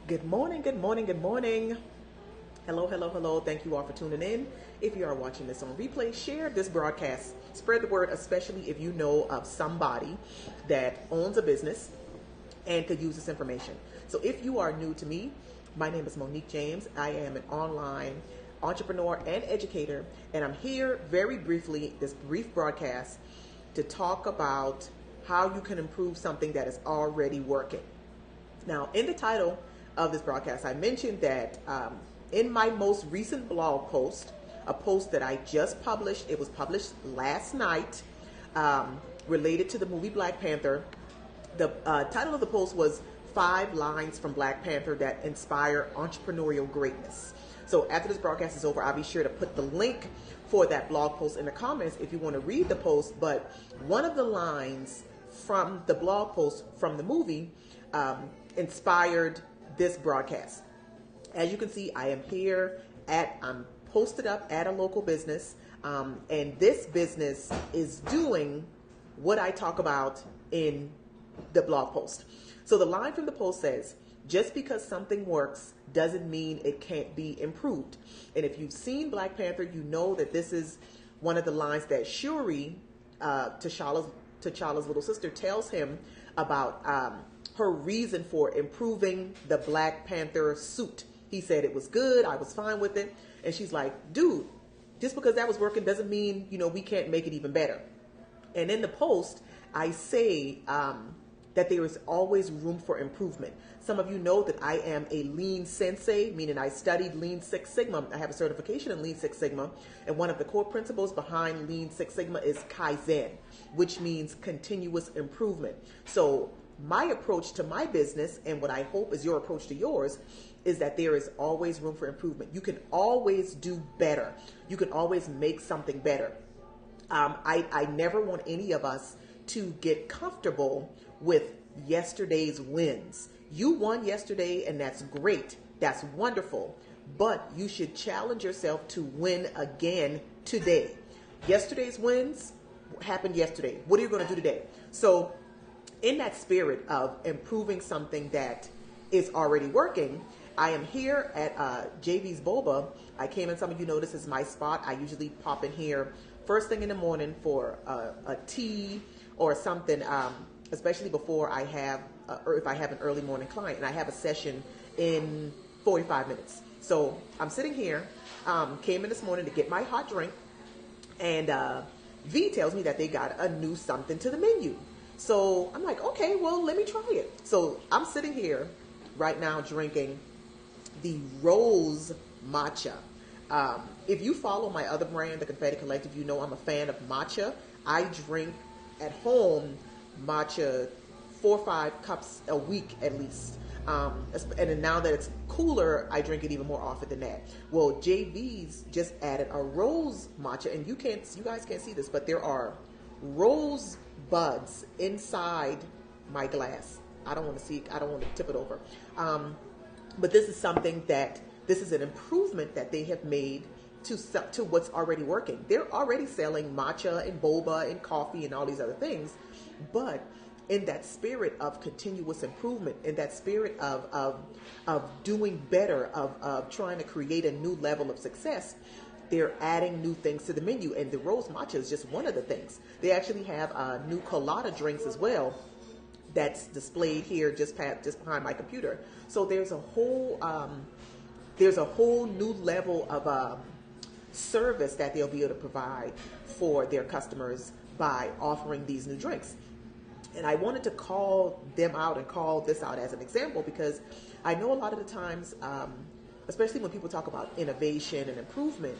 Good morning, good morning, good morning. Hello, hello, hello. Thank you all for tuning in. If you are watching this on replay, share this broadcast. Spread the word, especially if you know of somebody that owns a business and could use this information. So if you are new to me, my name is Monique James. I am an online entrepreneur and educator, and I'm here very briefly, this brief broadcast, to talk about how you can improve something that is already working. Now, in the title of this broadcast, I mentioned that in my most recent blog post, a post that I just published, it was published last night, related to the movie Black Panther. The title of the post was 5 Lines from Black Panther That Inspire Entrepreneurial Greatness. So after this broadcast is over, I'll be sure to put the link for that blog post in the comments if you want to read the post. But one of the lines from the blog post from the movie inspired this broadcast. As you can see, I am here I'm posted up at a local business, and this business is doing what I talk about in the blog post. So the line from the post says, just because something works doesn't mean it can't be improved. And if you've seen Black Panther, you know that this is one of the lines that Shuri, T'Challa's little sister, tells him about her reason for improving the Black Panther suit. He said it was good, I was fine with it. And she's like, dude, just because that was working doesn't mean, we can't make it even better. And in the post, I say that there is always room for improvement. Some of you know that I am a lean sensei, meaning I studied Lean Six Sigma. I have a certification in Lean Six Sigma. And one of the core principles behind Lean Six Sigma is Kaizen, which means continuous improvement. So my approach to my business, and what I hope is your approach to yours, is that there is always room for improvement. You can always do better. You can always make something better. I never want any of us to get comfortable with yesterday's wins. You won yesterday, and that's great. That's wonderful. But you should challenge yourself to win again today. Yesterday's wins happened yesterday. What are you going to do today? So in that spirit of improving something that is already working, I am here at JV's Boba. I came in, some of you know this is my spot. I usually pop in here first thing in the morning for a tea or something, especially before I have, or if I have an early morning client, and I have a session in 45 minutes. So I'm sitting here, came in this morning to get my hot drink, and V tells me that they got a new something to the menu. So I'm like, okay, well, let me try it. So I'm sitting here right now drinking the rose matcha. If you follow my other brand, the Confetti Collective, you know I'm a fan of matcha. I drink at home matcha 4 or 5 cups a week at least. And now that it's cooler, I drink it even more often than that. Well, JV's just added a rose matcha, and you guys can't see this, but there are rose buds inside my glass. I don't want to tip it over. But this is an improvement that they have made to what's already working. They're already selling matcha and boba and coffee and all these other things, but in that spirit of continuous improvement, in that spirit of doing better, of trying to create a new level of success, they're adding new things to the menu, and the rose matcha is just one of the things. They actually have new colada drinks as well that's displayed here just behind my computer. So there's a whole new level of service that they'll be able to provide for their customers by offering these new drinks. And I wanted to call them out and call this out as an example, because I know a lot of the times, especially when people talk about innovation and improvement,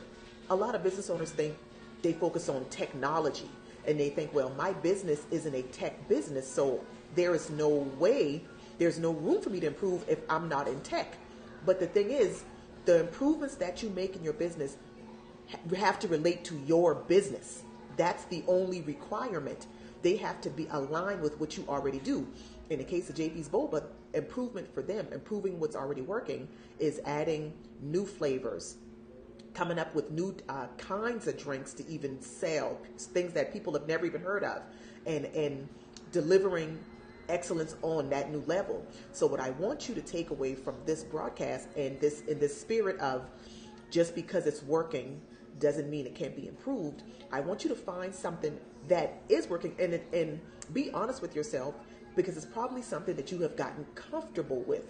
a lot of business owners think they focus on technology, and they think, well, my business isn't a tech business, so there's no room for me to improve if I'm not in tech. But the thing is, the improvements that you make in your business have to relate to your business. That's the only requirement. They have to be aligned with what you already do. In the case of JV's Boba, improvement for them, improving what's already working, is adding new flavors, coming up with new kinds of drinks to even sell, things that people have never even heard of, and delivering excellence on that new level. So what I want you to take away from this broadcast, and this in this spirit of just because it's working doesn't mean it can't be improved. I want you to find something that is working, and be honest with yourself, because it's probably something that you have gotten comfortable with,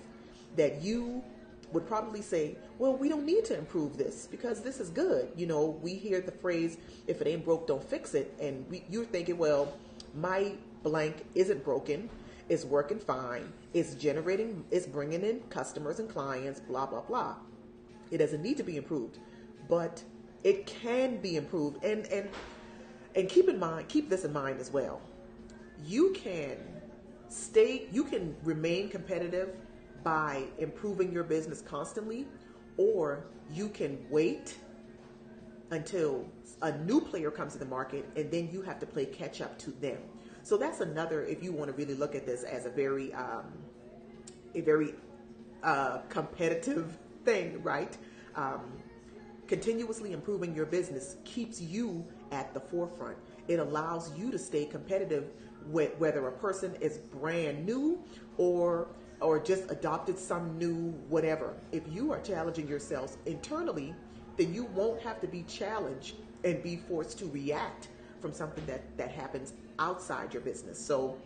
that you would probably say, well, we don't need to improve this because this is good. You know, we hear the phrase, if it ain't broke, don't fix it. And you're thinking, well, my blank isn't broken. It's working fine. It's bringing in customers and clients, blah, blah, blah. It doesn't need to be improved, but it can be improved. And keep this in mind as well. You can remain competitive by improving your business constantly, or you can wait until a new player comes to the market and then you have to play catch up to them. So that's another, if you want to really look at this as a very competitive thing, right? Continuously improving your business keeps you at the forefront. It allows you to stay competitive with whether a person is brand new or just adopted some new whatever. If you are challenging yourselves internally, then you won't have to be challenged and be forced to react from something that happens outside your business. So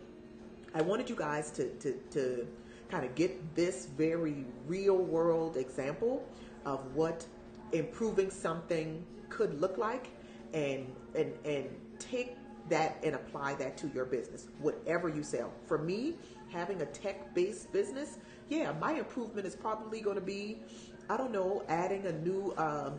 I wanted you guys to kind of get this very real world example of what improving something could look like, and take that and apply that to your business, whatever you sell. For me, having a tech-based business, yeah, my improvement is probably going to be, I don't know, adding a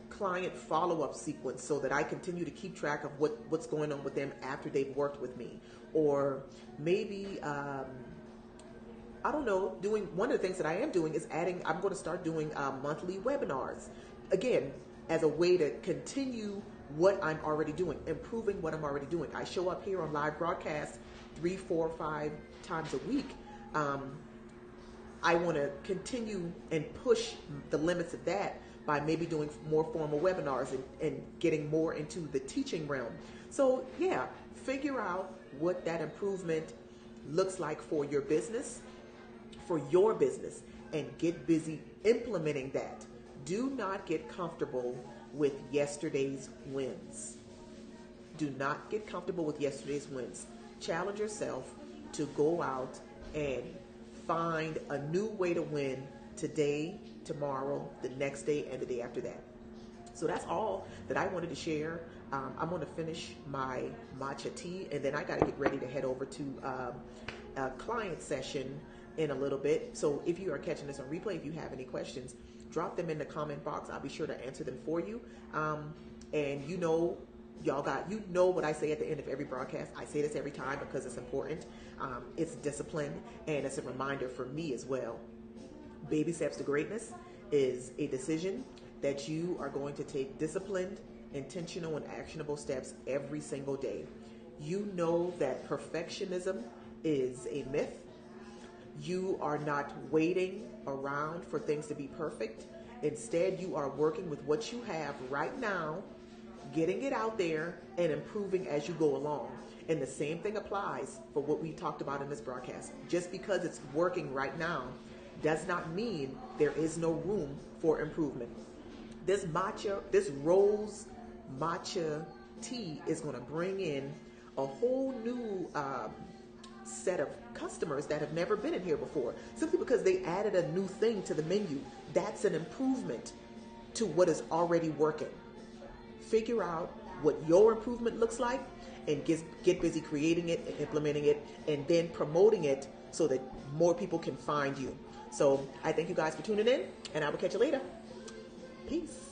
client follow-up sequence so that I continue to keep track of what's going on with them after they've worked with me. Or maybe, I don't know, doing one of the things that I am doing is I'm going to start doing monthly webinars. Again, as a way to continue what I'm already doing, improving what I'm already doing. I show up here on live broadcasts 3, 4, 5 times a week. I want to continue and push the limits of that by maybe doing more formal webinars and getting more into the teaching realm. So yeah, figure out what that improvement looks like for your business, and get busy implementing that. Do not get comfortable with yesterday's wins. Do not get comfortable with yesterday's wins. Challenge yourself to go out and find a new way to win today, tomorrow, the next day, and the day after that. So that's all that I wanted to share. I'm going to finish my matcha tea, and then I got to get ready to head over to a client session in a little bit. So if you are catching this on replay, if you have any questions, drop them in the comment box. I'll be sure to answer them for you. And you know what I say at the end of every broadcast. I say this every time because it's important. It's discipline, and it's a reminder for me as well. Baby steps to greatness is a decision that you are going to take disciplined, intentional, and actionable steps every single day. You know that perfectionism is a myth. You are not waiting around for things to be perfect. Instead, you are working with what you have right now, getting it out there, and improving as you go along. And the same thing applies for what we talked about in this broadcast. Just because it's working right now does not mean there is no room for improvement. This rose matcha tea is going to bring in a whole new set of customers that have never been in here before, simply because they added a new thing to the menu. That's an improvement to what is already working. Figure out what your improvement looks like and get busy creating it and implementing it, and then promoting it so that more people can find you. So I thank you guys for tuning in, and I will catch you later. Peace.